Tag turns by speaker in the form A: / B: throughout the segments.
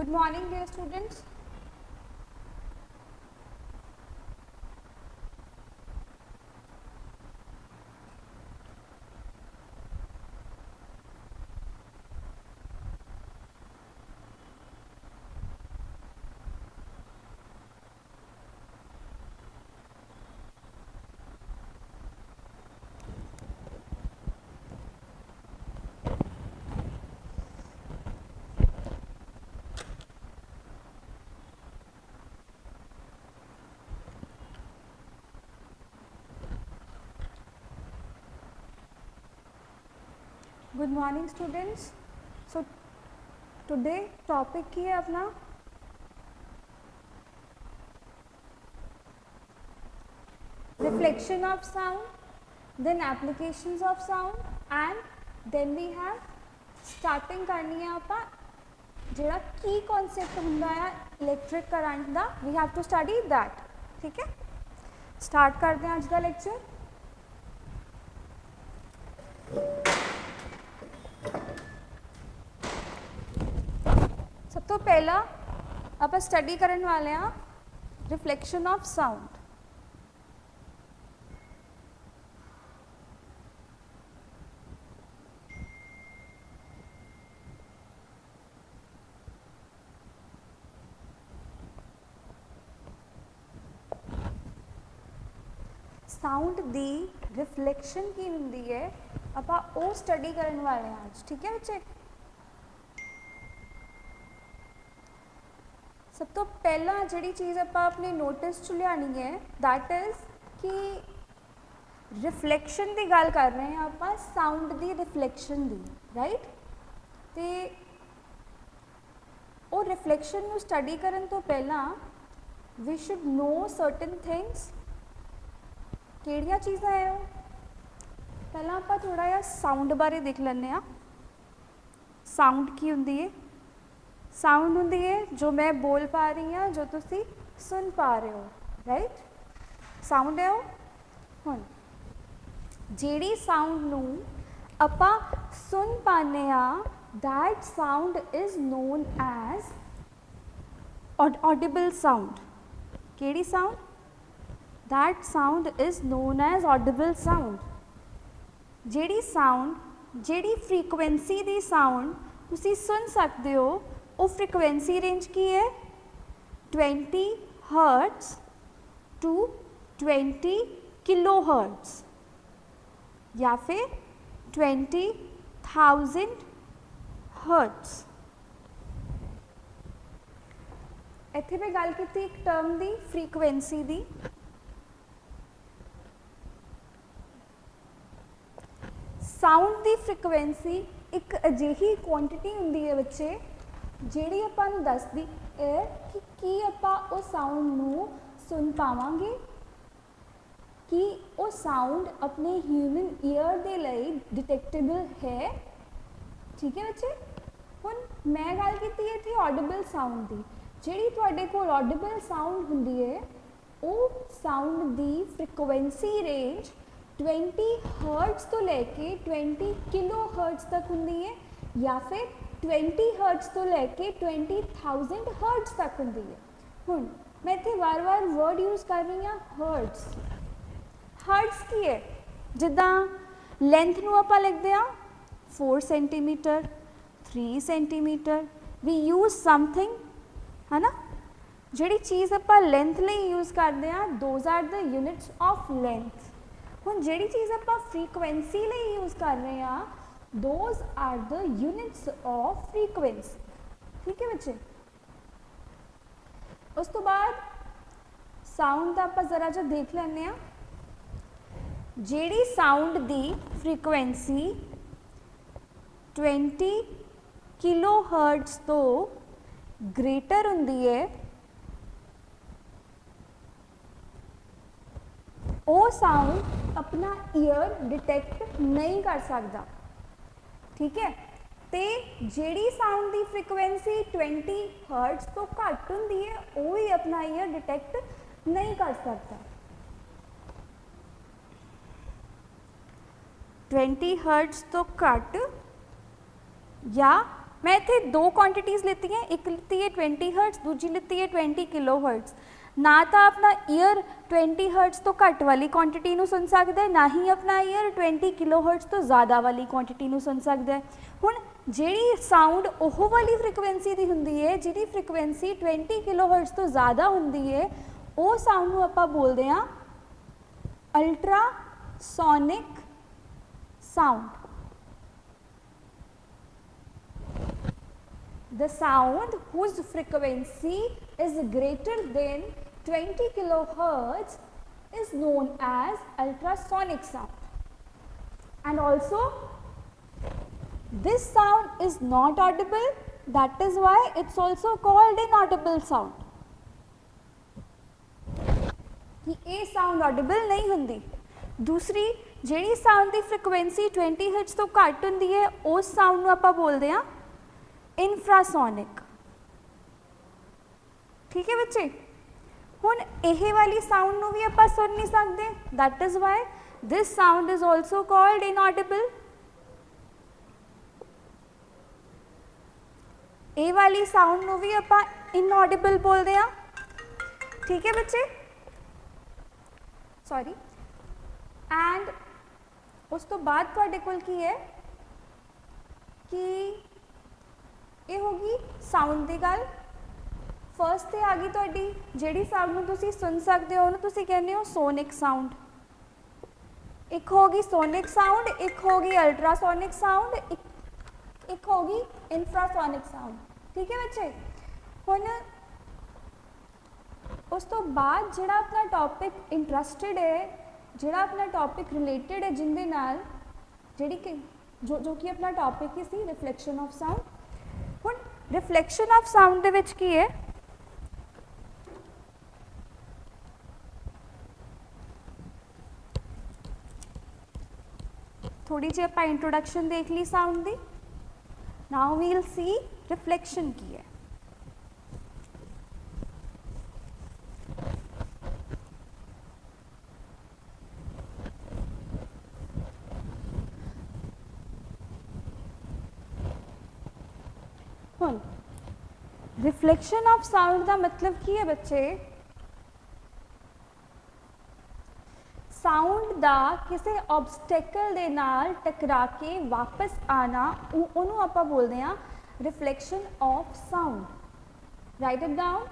A: Good morning, dear students. Good morning, students. So today topic की है अपना reflection of sound, then applications of sound, and then we have starting करनी है ਆਪਾਂ ਜਿਹੜਾ की concept ਹੁੰਦਾ है electric current the we have to study that. ठीक है, start करते हैं आज का lecture. सब तो पहला ਆਪਾਂ स्टडी ਕਰਨ वाले हैं reflection of sound. Sound the reflection की ਹੁੰਦੀ है ਆਪਾਂ ਉਹ स्टडी ਕਰਨ वाले हैं आज. ठीक है बच्चे, सब तो पहला जी चीज़ आप अपने नोटिस च लियानी है दैट इज़ कि रिफ्लैक्शन की गल कर रहे हैं आप साउंड की रिफ्लैक्शन की, राइट. तो वो रिफ्लैक्शन को स्टडी करन तो पहला we should know certain things. किहड़ियां चीज़ां है वो, पहला आप थोड़ा जिहा साउंड बारे देख लैंदे आ. साउंड की हुंदी है? साउंड होंगी है जो मैं बोल पा रही हाँ, जो तुसी सुन पा रहे हो, राइट. साउंड है वो. हुण जिहड़ी साउंड नूं आपां सुन पाने आ that sound is known as audible sound. किहड़ी sound? That sound is known as audible sound. जिहड़ी साउंड जिहड़ी फ्रीकुएंसी दी साउंड तुसी सुन सकते हो वो फ्रीकुएंसी रेंज की है 20 हर्ट्स टू 20 किलो हर्ट्स या फिर 20,000 हर्ट्स. इत्थे मैं गल की एक टर्म दी फ्रीकुएंसी दी. साउंड दी फ्रीकुएंसी एक अजिही क्वांटिटी हुंदी है बच्चे ਜਿਹੜੀ ਆਪਾਂ ਨੂੰ ਦੱਸਦੀ ਹੈ कि ਕੀ ਆਪਾਂ ਉਹ ਸਾਊਂਡ ਨੂੰ ਸੁਣ ਪਾਵਾਂਗੇ, कि ਉਹ ਸਾਊਂਡ ਆਪਣੇ ਹਿਊਮਨ ਈਅਰ ਦੇ ਲਈ ਡਿਟੈਕਟੇਬਲ ਹੈ. ਠੀਕ ਹੈ ਬੱਚੇ. ਹੁਣ ਮੈਂ ਗੱਲ ਕੀਤੀ ਇੱਥੇ ਆਡੀਬਲ ਸਾਊਂਡ ਦੀ. ਜਿਹੜੀ ਤੁਹਾਡੇ ਕੋਲ ਆਡੀਬਲ ਸਾਊਂਡ ਹੁੰਦੀ ਹੈ ਉਹ ਸਾਊਂਡ ਦੀ ਫ੍ਰੀਕੁਐਂਸੀ ਰੇਂਜ 20 हर्ट्स तो लैके 20 किलो हर्ट्स तक होंगी है या फिर 20 हर्ट्स तो लैके 20,000 हर्ट्स तक होंगी है. हुण मैं इत्थे वार वार वर्ड यूज़ कर रही हाँ हर्ट्स. हर्ट्स की है जिद्दां लेंथ नूं आपां लिखदे हां 4 centimetre 3 centimetre. We use something है ना, जिहड़ी चीज़ आपां लेंथ लई यूज़ करदे हां those are the units of length. हुण जिहड़ी चीज़ आपां फ्रीकुएंसी लई यूज़ कर रहे हैं those are the units of frequency. ठीक है बच्चे. उस तो बाद साउंड दा आपां जरा जिहा देख लैंदे हां. जिहड़ी साउंड दी फ्रीकुएंसी 20 किलो हर्ट्स तो ग्रेटर हुंदी है वो साउंड अपना ईयर डिटेक्ट नहीं कर सकता. ठीक है. तो जिहड़ी साउंड की फ्रीकुएंसी 20 हर्ट्स तो घट हुंदी है वो ही अपना ईयर डिटेक्ट नहीं कर सकता. 20 हर्ट्स तो घट या मैं इत्थे दो क्वांटिटीज़ लिती हैं, एक लिती है 20 हर्ट्स, दूजी लिती है 20 किलो हर्ट्स। ना तो अपना ईयर 20 हर्ट्स तो घट वाली क्वांटिटी नूं सुन सकता है, ना ही अपना ईयर 20 किलो हर्ट्स तो ज़्यादा वाली क्वांटिटी नूं सुन सकता है। हुण जिहड़ी साउंड ओह वाली फ्रिक्वेंसी दी हुंदी है, जिहदी फ्रिक्वेंसी 20 किलो हर्ट्स तो ज़्यादा हुंदी है, वो साउंड नूं आपां बोलदे हां ultrasonic sound. The sound whose frequency is greater than 20 kilohertz is known as ultrasonic sound. And also, this sound is not audible, that is why it's also called inaudible sound. कि ये sound Audible नहीं हुंदी। दूसरी जिहड़ी sound की frequency 20 hertz तो घट हुंदी है, उस साउंड नूं आपां बोलदे हां इंफ्रासोनिक। ठीक है बच्चे, हुण यह वाली साउंड नूं भी आपां सुन नहीं सकते, that is why this sound is also called inaudible. ये वाली साउंड नूं भी आपां इनऑडिबल बोलते हैं। ठीक है बच्चे, सॉरी। एंड उस तो बाद तुहाडे कोल की है कि ये होगी साउंड की गल। फर्स्ट तो आ गई तुहाडी जिहड़ी साउंड नूं तुसीं सुन सकते हो, उहनूं तुसीं कहंदे हो सोनिक साउंड। एक होगी सोनिक साउंड, एक होगी अल्ट्रासोनिक साउंड, एक होगी इंफ्रासोनिक साउंड। ठीक है बच्चे, हुण उस तो बाद जिहड़ा अपना टॉपिक इंटरस्टिड है, जिहड़ा अपना टॉपिक रिलेटेड है, जिंदे नाल जिहड़ी कि जो कि अपना टॉपिक ही सी रिफ्लैक्शन ऑफ साउंड। हुण रिफ्लैक्शन ऑफ साउंड दे विच की है, थोड़ी जी आपां इंट्रोडक्शन देख ली साउंड दी। Now we will see reflection की है। हुण रिफ्लैक्शन ऑफ साउंड का मतलब की है बच्चे, साउंड का किसी ऑब्सटैकल दे नाल टकरा के वापस आना, उन्होंने आप बोलते हैं reflection of sound. Right it down.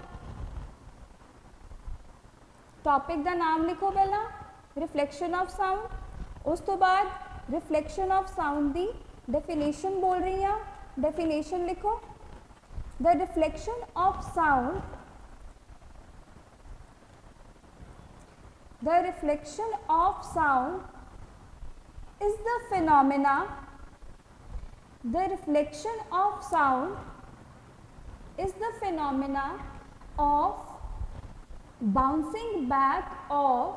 A: Topic का नाम लिखो पहला, रिफ्लैक्शन ऑफ साउंड। उस तो बाद रिफ्लैक्शन ऑफ साउंड की डेफिनेशन बोल रही हाँ, डेफिनेशन लिखो। The reflection of sound, the reflection of sound is the phenomena, the reflection of sound is the phenomena of bouncing back of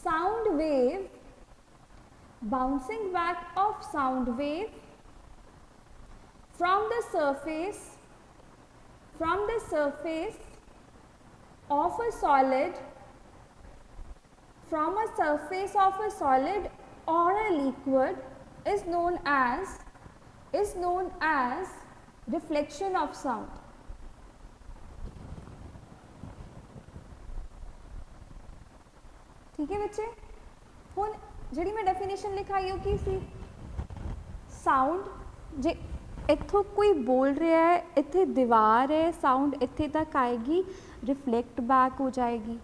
A: sound wave, bouncing back of sound wave from the surface of a solid, from a surface of a solid or a liquid is known as reflection of sound. ठीक है बच्चे, हुण जिहड़ी मैं definition लिखाई हो की सी, sound जे इत्थों कोई बोल रहा है, इत्थे दीवार है, साउंड इत्थे तक आएगी, रिफ्लैक्ट बैक हो जाएगी,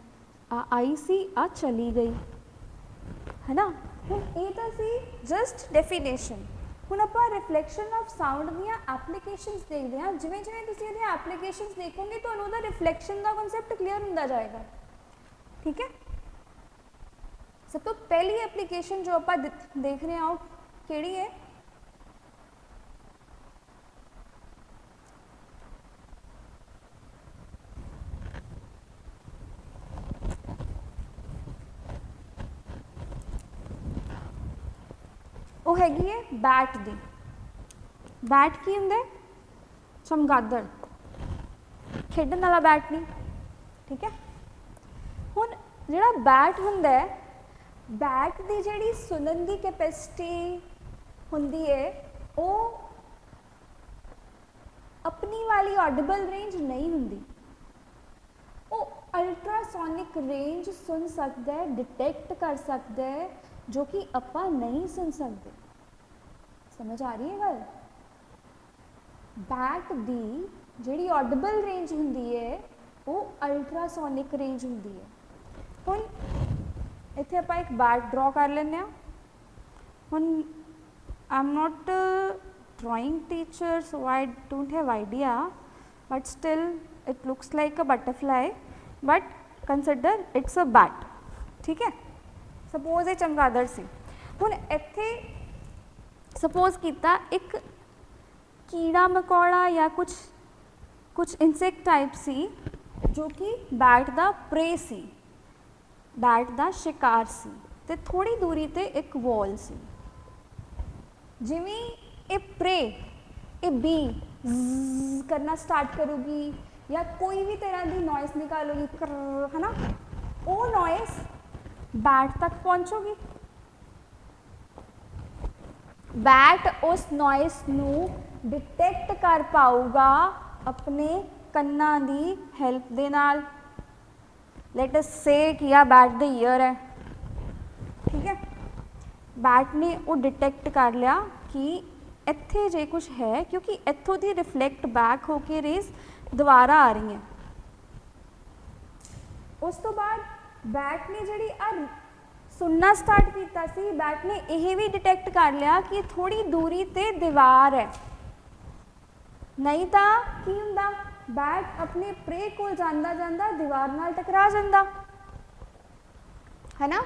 A: आई सी आ चली गई, है ना। हुण ये तो सी जस्ट डेफिनेशन। हुण आपां रिफ्लैक्शन ऑफ साउंड दीयां एप्लीकेशनस देखते हैं। जिवें जिवें तुसीं इहदीयां एप्लीकेशनस देखोगे तुहानूं उहदा रिफ्लैक्शन का कॉन्सैप्ट क्लीयर हुंदा जाएगा। ठीक है, सब तो पहली एप्लीकेशन जो आप देख रहे हो केड़ी है, वो हैगी है बैट दी। बैट की हुंदा, चमगादड़, खेडन वाला बैट नहीं। ठीक है, हुण जिहड़ा बैट हुंदा है, बैट की जिहड़ी सुनन की कैपेसिटी हुंदी है वो अपनी वाली ऑडिबल रेंज नहीं हुंदी, वो अल्ट्रासोनिक रेंज सुन सकता है, डिटेक्ट कर सकता है, जो कि आपां नहीं सुन सकते। समझ आ रही है गल? बैट दी जिहड़ी ऑडिबल रेंज हुंदी है वो अल्ट्रासोनिक रेंज हुंदी है। हुण इत्थे आपां एक बैट ड्रॉ कर लैंदे हां। हुण I am not drawing teacher, so I don't have idea, but still it looks like a butterfly, but consider it's a bat। ठीक है, सपोज ये चमगादड़ सी। हुण इत्थे सपोज कीता एक कीड़ा मकोड़ा या कुछ इंसेक्ट टाइप सी जो कि बैट दा प्रे सी, बैट दा शिकार सी, ते थोड़ी दूरी ते एक वॉल सी। जिवें ये प्रे ये बी करना स्टार्ट करूगी या कोई भी तरह की नॉइस निकालोगी कर, है ना, वो नॉइस बैट तक पहुँचोगी। बैट उस नॉइस नू डिटेक्ट कर पाऊगा अपने कन्ना दी हेल्प दे नाल। लेट अस से कि आ बैट द ईयर है, ठीक है। बैट ने वो डिटेक्ट कर लिया कि इत्थे जे कुछ है, क्योंकि इत्थों दी रिफ्लैक्ट बैक होके रेज दोबारा आ रही हैं। उस तो बाद बैट ने जिहड़ी सुनना स्टार्ट किया सी, बैट ने यह भी डिटेक्ट कर लिया कि थोड़ी दूरी ते दीवार है, नहीं तो की हुंदा बैट अपने प्रे कोल जांदा जांदा दीवार नाल टकरा जांदा, है ना।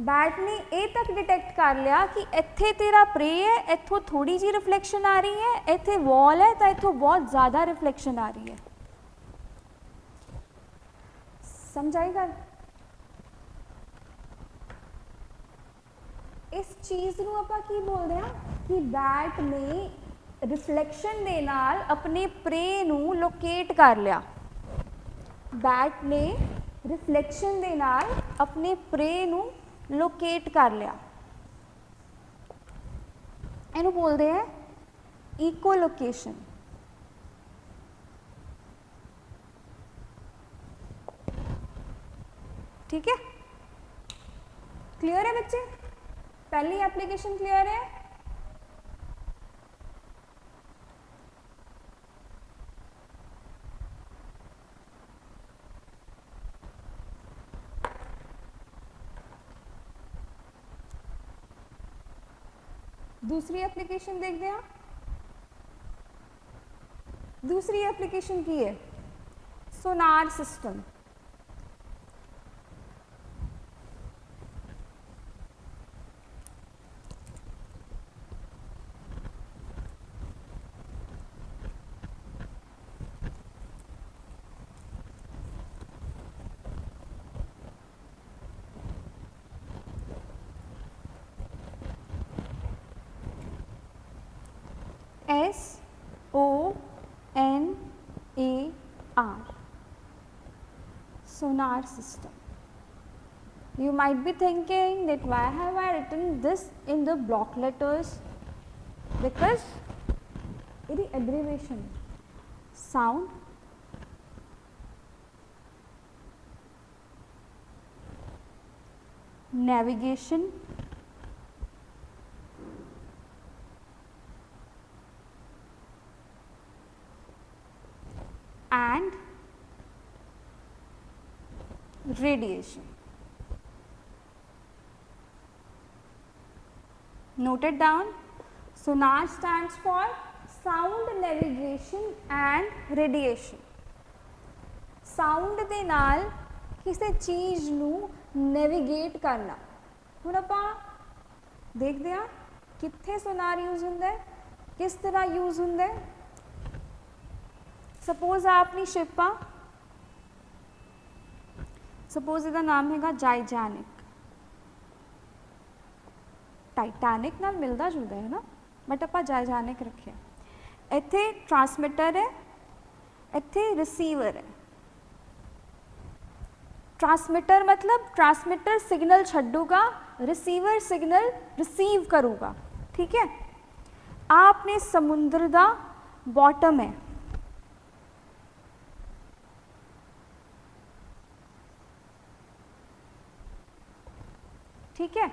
A: बैट ने ये तक डिटेक्ट कर लिया कि इत्थे तेरा प्रे है, इत्थों थोड़ी जी रिफ्लैक्शन आ रही है, इत्थे वॉल है तो इत्थों बहुत ज़्यादा रिफ्लैक्शन आ रही है। समझाई गल? इस चीज़ नूं आपां की बोलते हैं कि बैट ने रिफ्लैक्शन दे नाल अपने प्रे नूं लोकेट कर लिया। बैट ने रिफ्लैक्शन दे नाल अपने प्रे नूं लोकेट कर लिया। इनू बोलते हैं इकोलोकेशन। ठीक है, क्लियर है बच्चे? पहली एप्लीकेशन क्लियर है? दूसरी एप्लीकेशन देखते हैं। दूसरी एप्लीकेशन की है sonar system. SONAR, sonar system. You might be thinking that why have I written this in the block letters? Because it is abbreviation. Sound, navigation, and radiation. Note it down. Sonar stands for sound, navigation and radiation. Sound दे नाल किसी चीज़ नू navigate करना। हुण आपां देखते हैं कित्थे सोनार use हुंदा है, किस तरह यूज हुंदा है। सपोज आपनी शिप आ, सपोज इसका नाम हैगा जाइजैनिक। टाइटैनिक नाल मिलता जुलता है ना, बट आपां जाइजैनिक रखे। इत्थे ट्रांसमिटर है, इत्थे रिसीवर है। ट्रांसमिटर मतलब ट्रांसमिटर सिग्नल छड्डूगा, रिसीवर सिग्नल रिसीव करूगा। ठीक है, आपने समुद्र दा बॉटम है, ठीक है।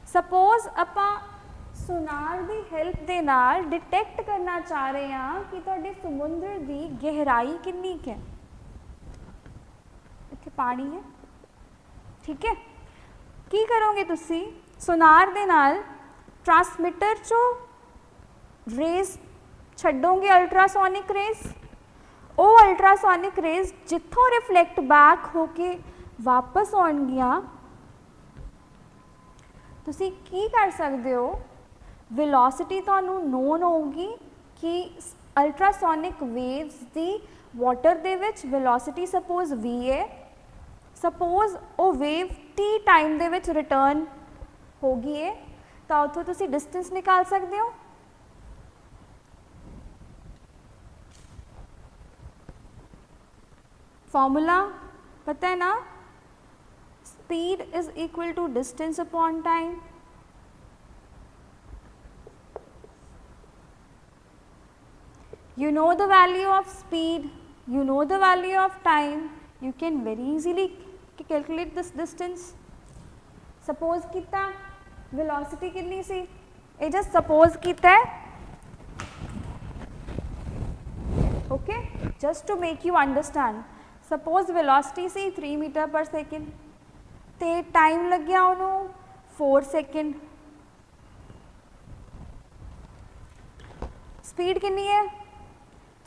A: सपोज ਆਪਾਂ सोनार ਦੀ ਹੈਲਪ ਦੇ ਨਾਲ डिटेक्ट करना चाह रहे हैं कि ਤੁਹਾਡੇ समुद्र ਦੀ गहराई कितनी है। ਇੱਥੇ पानी है, ठीक है। की करोगे तुसी सोनार ਦੇ ਨਾਲ ट्रांसमिटर चो रेज ਛੱਡੋਗੇ, अल्ट्रासोनिक रेज। वो अल्ट्रासोनिक रेज जिथों रिफ्लैक्ट बैक होके वापस आउणगियां, तुसी की कर सकते हो, वेलोसिटी तुहानू नोन होगी कि ultrasonic waves the water they which velocity suppose v है, सपोज वो wave t time they which return होगी है, तो उत्थों तुसी डिस्टेंस निकाल सकते हो। फॉर्मूला पता है ना, speed is equal to distance upon time. You know the value of speed, you know the value of time, you can very easily calculate this distance. Suppose कितना velocity कितनी सी, ये just suppose कितना है, okay, just to make you understand. Suppose velocity सी 3 metre per second, ते time लग गया उन्होंने 4 सेकेंड। स्पीड कितनी है,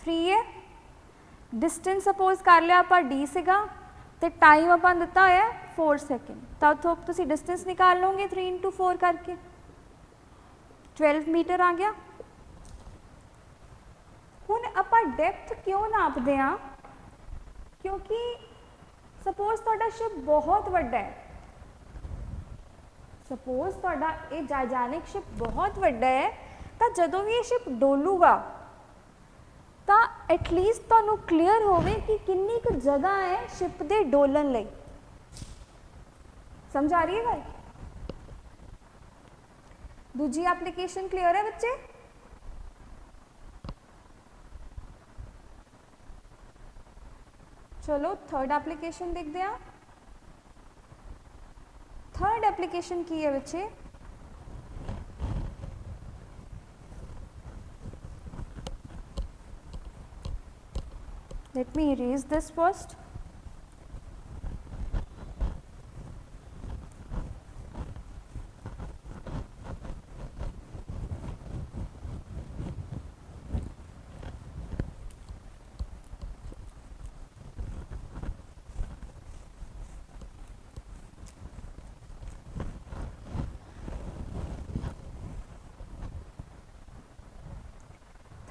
A: 3 है। डिस्टेंस सपोज कर लिया आप d सीगा, तो टाइम अपन दिता है 4 सेकेंड, तो उतो तुसी डिस्टेंस निकाल लोगे 3 इंटू 4 करके, 12 मीटर आ गया। हुण आपां डेप्थ क्यों नापदे हां, क्योंकि सपोज तुहाडा शिप बहुत वड्डा है, सपोज तुहाडा ये जाइजैनिक शिप बहुत वड्डा है, तो जदों भी ये शिप डोलूगा तो एटलीस्ट तुहानू क्लीयर होवे कि कितनी कुछ जगह है शिप दे डोलन लई। समझ आ रही है गल? दूजी एप्लीकेशन क्लियर है बच्चे? चलो थर्ड एप्लीकेशन देखते हैं। थर्ड एप्लीकेशन की है बच्चे, let me erase this first.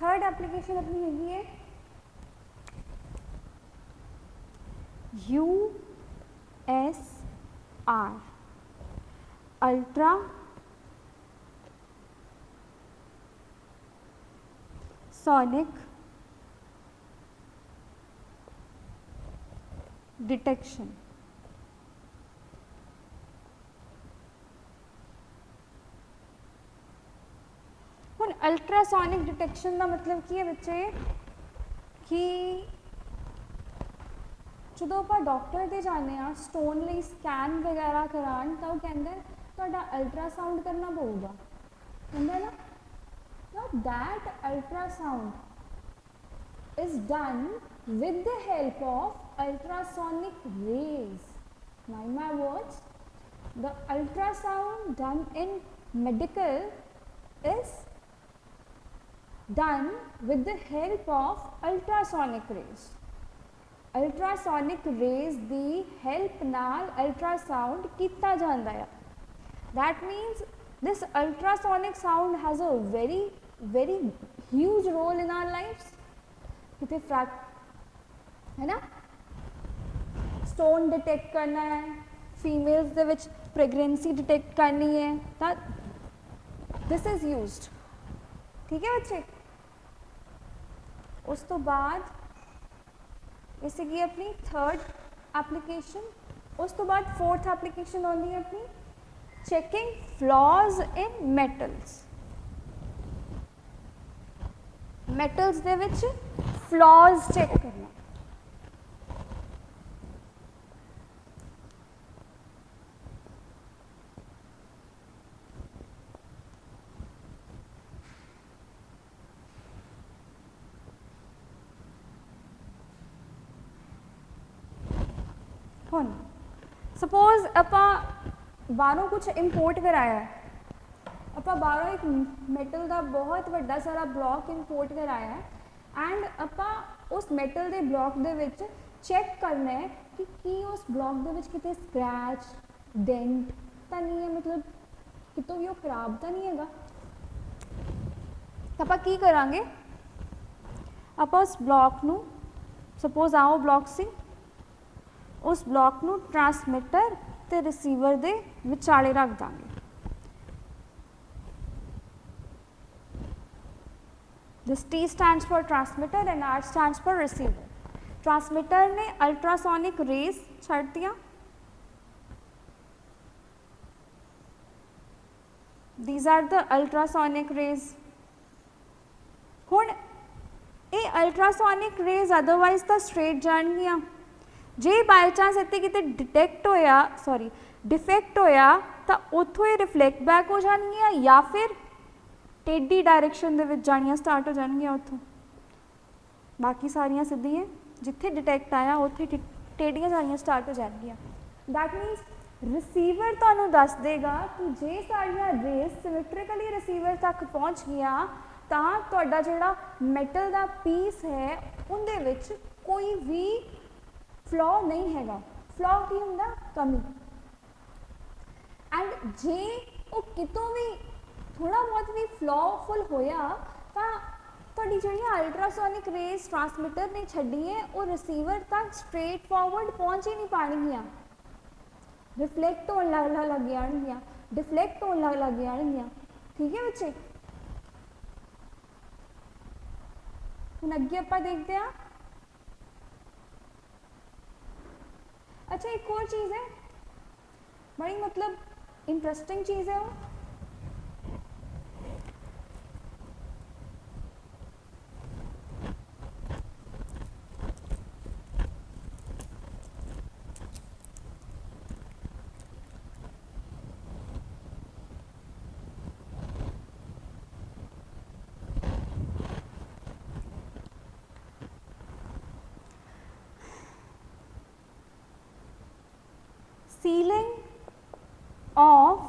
A: Third application अपनी हैगी है USR, अल्ट्रा सोनिक डिटेक्शन। हुण अल्ट्रासोनिक डिटेक्शन का मतलब की है बच्चे कि जो आप डॉक्टर दे जाने स्टोन लई स्कैन वगैरह करान, तो कहंदे तुहाडा अल्ट्रासाउंड करना पऊगा, कहंदे ना। Now that ultrasound is done with the help of ultrasonic rays. Mind my words, the ultrasound done in medical is done with the help of ultrasonic rays. Ultrasonic rays the help नाल ultrasound किता जांदा है। That means this ultrasonic sound has a very huge role in our lives. किते है ना, stone detect करना है, females दे विच pregnancy detect करनी है, तो दिस इज यूज्ड। ठीक है बच्चे, उस तो बाद इसी की अपनी थर्ड एप्लीकेशन उस तो बाद फोर्थ एप्लीकेशन आती है अपनी checking flaws in metals. Metals दे विच फ्लॉज चेक करना। हुण सपोज आपां बाहरों कुछ इंपोर्ट कराया है, आपां बाहरों एक मैटल का बहुत वड्डा सारा ब्लॉक इंपोर्ट कराया है एंड आपां उस मैटल के ब्लॉक दे विच चैक करना है कि उस ब्लॉक दे विच किते स्क्रैच डेंट तो नहीं है, मतलब कितों भी वो खराब तो नहीं हैगा। तो आपां की करांगे, आपां उस ब्लॉक नू सपोज आओ ब्लॉक सी, उस ब्लॉक नू ट्रांसमिटर ते रिसीवर दे विचाले रख Dange. This T stands for transmitter and R stands for receiver. Transmitter ने अल्ट्रासोनिक रेज छड़ दिया, these are the ultrasonic rays। हुण ये अल्ट्रासोनिक रेज अदरवाइज तो स्ट्रेट जाणगियां, जे बाय चांस इत्थे किते डिटेक्ट होया सॉरी डिफेक्ट होया तो उत्थों ये रिफ्लैक्ट बैक हो जाणगियां या फिर टेढ़ी डायरेक्शन दे विच जाणियां स्टार्ट हो जाणगियां उत्थों। बाकी सारियां सीधियां, जिथे डिटेक्ट आया उत्थे टेढ़ियां जाणियां स्टार्ट हो जाणगियां। दैट मीनस रिसीवर तुहानूं दस देगा कि जे सारियां रेज सिमेट्रिकली रिसीवर तक पहुँच गया तो तुहाडा जिहड़ा मैटल का पीस है उहदे विच कोई भी फ्लॉ नहीं हैगा। फ्लॉ की हुंदा कमी। एंड जे वो कितों भी थोड़ा बहुत भी फ्लॉफुल होया तो तुहाडी जिहड़ियां अल्ट्रासोनिक रेज ट्रांसमीटर ने छड्डी है वो रिसीवर तक स्ट्रेट फॉरवर्ड पहुँच ही नहीं पाणगियां, रिफ्लैक्ट होने लग जाणगियां, डिफ्लैक्ट होने लग जाणगियां। ठीक है बच्चे, हुण अगे आपां देखते हैं। अच्छा एक और चीज़ है, बड़ी मतलब इंटरेस्टिंग चीज़ है वो, ceiling of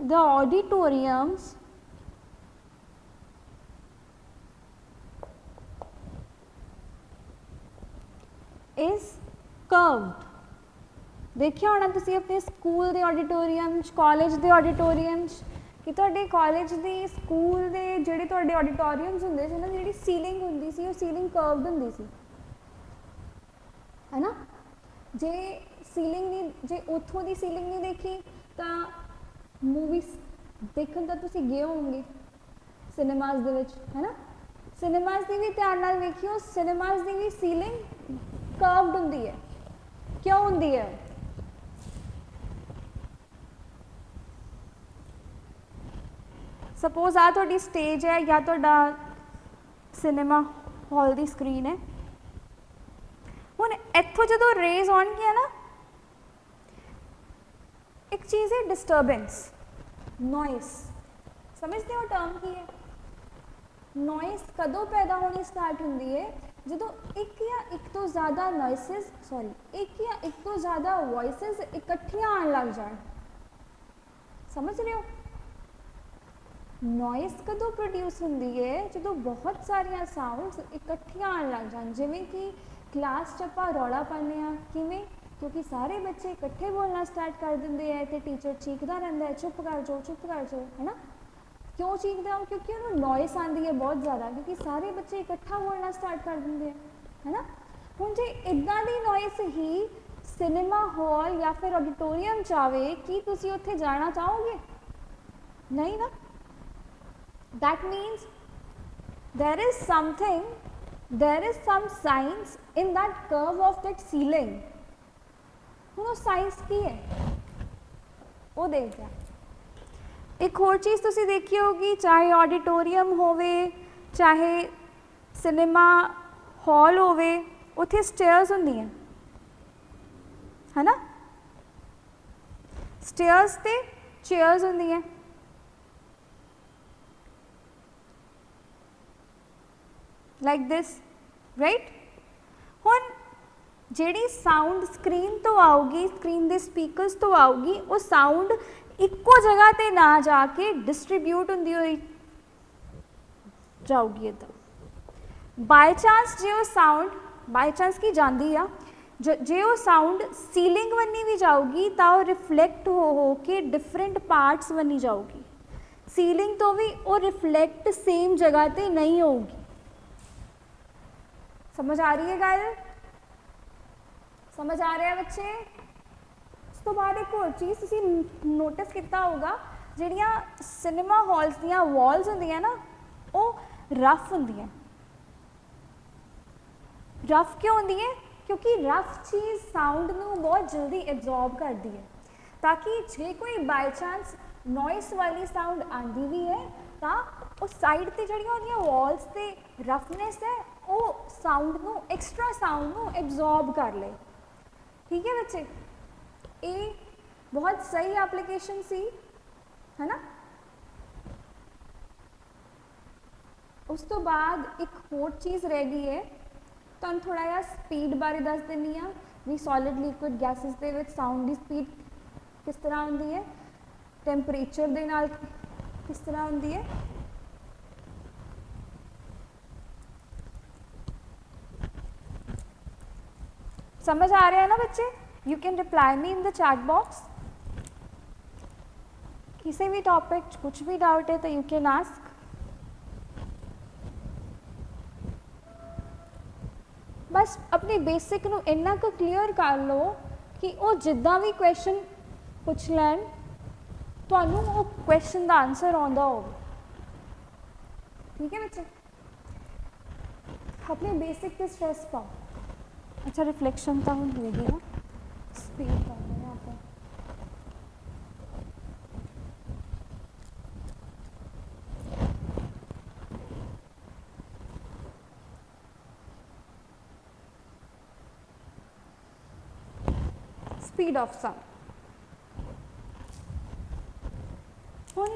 A: the auditoriums is curved। देखिए होना तुसी अपने स्कूल के ऑडिटोरीयम कॉलेज के ऑडिटोरीयम कि तुहाडे कॉलेज दे स्कूल दे जिहड़े तुहाडे ऑडिटोरीयम्स हुंदे सी ना, जिहड़ी सीलिंग हुंदी सी वो सीलिंग कर्व्ड हुंदी सी, है ना। जे सीलिंग नहीं, जे उतों की सीलिंग नहीं देखी तो मूवीज देखन तो तुसी गए होंगे सिनेमाज दे विच, है ना। सिनेमाज की भी ध्यान नाल देखियो, सिनेमाज की भी सीलिंग कर्व्ड हुंदी है। क्यों हुंदी है? सपोज आ तुहाडी स्टेज है या तुहाडा सिनेमा हॉल की स्क्रीन है, हुण इत्थों जो रेज आउणगियां ना, एक चीज़ है डिस्टर्बेंस, नॉइस। समझते हो टर्म की है? नॉइस कदों पैदा होनी स्टार्ट होंदी है जो एक या एक तो ज़्यादा नॉइसेस एक या एक तो ज़्यादा वॉइसेस इकट्ठियां आने लग जाए। समझ रहे हो? नॉइस कदों प्रोड्यूस होंदी है जो बहुत सारिया साउंड्स इकट्ठियां आने लग जाए, जिमें कि क्लास च आपां रौला पाने आ, किवें? क्योंकि सारे बच्चे इकट्ठे बोलना स्टार्ट कर देंगे हैं तो टीचर चीखता रहता है चुप कर जाओ, है ना। क्यों चीखता हूँ? क्योंकि उन्होंने नॉइस आती है बहुत ज़्यादा, क्योंकि सारे बच्चे इकट्ठा बोलना स्टार्ट कर देंगे हैं, है ना। हुण जे इदां दी नॉइस ही सिनेमा हॉल या फिर ऑडिटोरीयम च आवे, की तुसीं उत्थे जाना चाहोगे? नहीं ना। That means there is some science in that curve of that ceiling. ਹੁਣ ਉਹ ਸਾਇੰਸ ਕੀ ਹੈ ਉਹ ਦੇਖਦੇ ਹਾਂ। ਇੱਕ ਹੋਰ ਚੀਜ਼ ਤੁਸੀਂ ਦੇਖੀ ਹੋਗੀ, ਚਾਹੇ ਆਡੀਟੋਰੀਅਮ ਹੋਵੇ ਚਾਹੇ ਸਿਨੇਮਾ ਹਾਲ ਹੋਵੇ, ਉੱਥੇ ਸਟੇਅਰਸ ਹੁੰਦੀਆਂ ਹੈ ਨਾ, ਸਟੇਅਰਸ ਤੇ ਚੇਅਰਸ ਹੁੰਦੀਆਂ, ਲਾਈਕ ਦਿਸ ਰਾਈਟ। ਹੁਣ ਜਿਹੜੀ ਸਾਊਂਡ ਸਕਰੀਨ ਤੋਂ ਆਊਗੀ, ਸਕਰੀਨ ਦੇ ਸਪੀਕਰਸ ਤੋਂ ਆਊਗੀ, ਉਹ ਸਾਊਂਡ ਇੱਕੋ ਜਗ੍ਹਾ ਤੇ ਨਾ ਜਾ ਕੇ ਡਿਸਟਰੀਬਿਊਟ ਹੁੰਦੀ ਹੋਈ ਜਾਊਗੀ ਇੱਦਾਂ। ਬਾਈ ਚਾਂਸ ਜੇ ਉਹ ਸਾਊਂਡ ਬਾਈ ਚਾਂਸ ਕੀ ਜਾਂਦੀ ਆ, ਜੇ ਉਹ ਸਾਊਂਡ ਸੀਲਿੰਗ ਵੰਨੀ ਵੀ ਜਾਊਗੀ ਤਾਂ ਉਹ ਰਿਫਲੈਕਟ ਹੋ ਕੇ ਡਿਫਰੈਂਟ ਪਾਰਟਸ ਵੰਨੀ ਜਾਊਗੀ। ਸੀਲਿੰਗ ਤੋਂ ਵੀ ਉਹ ਰਿਫਲੈਕਟ ਸੇਮ ਜਗ੍ਹਾ ਤੇ ਨਹੀਂ ਹੋਊਗੀ। ਸਮਝ ਆ ਰਹੀ ਹੈ ਗੱਲ? ਸਮਝ ਆ ਰਿਹਾ ਬੱਚੇ? ਉਸ ਤੋਂ ਬਾਅਦ ਇੱਕ ਹੋਰ ਚੀਜ਼ ਤੁਸੀਂ ਨੋਟਿਸ ਕੀਤਾ ਹੋਊਗਾ, ਜਿਹੜੀਆਂ ਸਿਨੇਮਾ ਹਾਲਸ ਦੀਆਂ ਵਾਲਸ ਹੁੰਦੀਆਂ ਨਾ, ਉਹ ਰਫ ਹੁੰਦੀਆਂ। ਰਫ ਕਿਉਂ ਹੁੰਦੀ ਹੈ? ਕਿਉਂਕਿ ਰਫ ਚੀਜ਼ ਸਾਊਂਡ ਨੂੰ ਬਹੁਤ ਜਲਦੀ ਐਬਜ਼ੌਰਬ ਕਰਦੀ ਹੈ, ਤਾਂ ਕਿ ਜੇ ਕੋਈ ਬਾਈ ਚਾਂਸ ਨੋਇਸ ਵਾਲੀ ਸਾਊਂਡ ਆਉਂਦੀ ਵੀ ਹੈ ਤਾਂ ਉਹ ਸਾਈਡ ਤੇ ਜਿਹੜੀਆਂ ਉਹਦੀਆਂ ਵਾਲਸ ਤੇ ਰਫਨੈਸ ਹੈ, ਉਹ ਸਾਊਂਡ ਨੂੰ, ਐਕਸਟਰਾ ਸਾਊਂਡ ਨੂੰ ਐਬਜ਼ੌਰਬ ਕਰ ਲੇ। ਠੀਕ ਹੈ ਬੱਚੇ, ਇਹ ਬਹੁਤ ਸਹੀ ਐਪਲੀਕੇਸ਼ਨ ਸੀ, ਹੈ ਨਾ। ਉਸ ਤੋਂ ਬਾਅਦ ਇੱਕ ਹੋਰ ਚੀਜ਼ ਰਹਿ ਗਈ ਹੈ, ਤੁਹਾਨੂੰ ਥੋੜਾ ਜਿਹਾ ਸਪੀਡ ਬਾਰੇ ਦੱਸ ਦਿੰਦੀ ਹਾਂ ਵੀ ਸੋਲਿਡ ਲਿਕੁਇਡ ਗੈਸਿਸ ਦੇ ਵਿੱਚ ਸਾਊਂਡ ਦੀ ਸਪੀਡ ਕਿਸ ਤਰ੍ਹਾਂ ਹੁੰਦੀ ਹੈ, ਟੈਂਪਰੇਚਰ ਦੇ ਨਾਲ ਕਿਸ ਤਰ੍ਹਾਂ ਹੁੰਦੀ ਹੈ। समझ आ रहा है ना बच्चे? You can reply me in the chat box. किसी भी टॉपिक कुछ भी डाउट है तो यू कैन आस्क। बस अपने बेसिक नू इन्ना को क्लीयर कर लो कि वो जिद्दां भी क्वेश्चन पूछ लैन तुहानू वो क्वेश्चन का आंसर आउंदा हो। ठीक है बच्चे, अपने बेसिक पे स्ट्रेस पाओ। अच्छा, रिफ्लेक्शन तो हम हो गया, स्पीड कर रहे हैं आप। Speed of sound. हुण